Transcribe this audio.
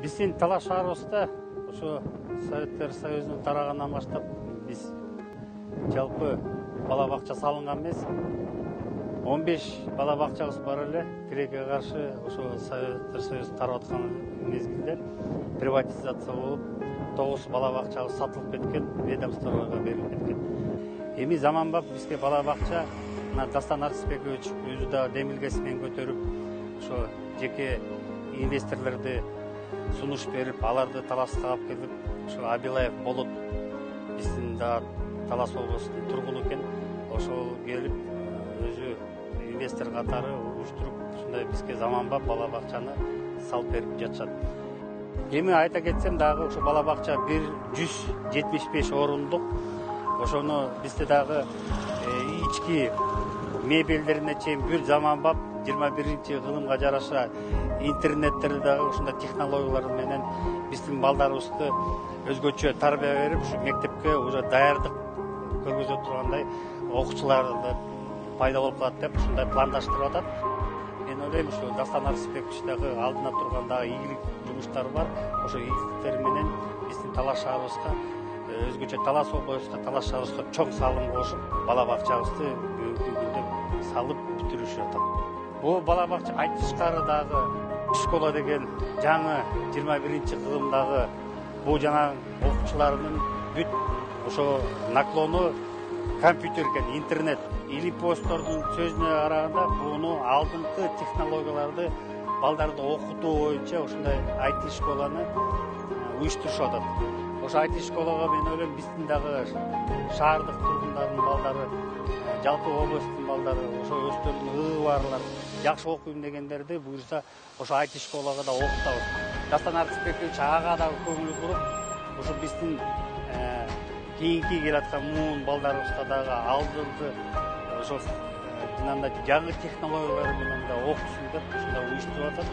Биздин Талаш шаарыбызда ошо Советтер Союзунун тарагандан баштап биз жалпы бала бакча салынган эмес. 15 бала бакчабыз бар эле. Тилекке каршы ошо Советтер Союзу тарап аткан мезгилде приватизация болуп, 9 бала бакчабыз сатылып кеткен, ведомствого берилип кеткен. Эми заманбап бизге бала бакча Дастан Арыспекович өзү да демилгеси менен көтөрүп, ошо жеке инвесторлорду сунуш берип, аларды Таласка алып келип, ошо Абилаев Болот биздин да Талас облусунун тургуну экен. Ошол келип өзү инвестор катары уюштуруп, ушундай бизге заманбап бала бакчаны салып берип жатышат. Эми айта кетсем дагы ошо бала бакча 175 орундук. Ошону бизде дагы ички мебелдерине чейин бир заманбап 21-чи кылымга жараша интернеттерди дагы ушундай технологиялар менен биздин балдарыбызды өзгөчө тарбия берип, ушу мектепке уже даярдык көргөзө тургандай окуучуларды пайда болуп калат деп ушундай пландаштырып атат. Мен ойлойм, ушу Дастан Арыспекович дагы алдына турган дагы ийгилик жумуштары бар. Ошо ийгиликтер менен биздин Талаш шаарыбызга өзгөчө Талас облусунда Талаш шаарыбызга чоң салым кошуп, бала бакчабызды бүгүнкү күндө салып бүтүрүшүп атат. Бул бала бакча айтышкары дагы школа деген жаңы 21-чи кылымдагы бул жана окуучулардын бүт ошо наклону компьютер экен, интернет. Или постордун сөзүнө караганда буну алдыңкы технологияларды балдарды окутуу боюнча ушундай IT школаны уюштурушуп атат. Ошо IT школага мен ойлойм биздин дагы шаардык тургундардын балдары, жалпы областтын балдары, ошо өздөрүнүн ыы барлар жакшы окуйм дегендерди буюрса ошо IT школага да окутабыз. Дастан Арыспекович ага да көңүл буруп, ошо биздин кийинки келаткан муун балдарыбызга дагы алдыңкы ошо жанагындай жаңы технологиялар менен да окусун деп ушундай уюштуруп атат.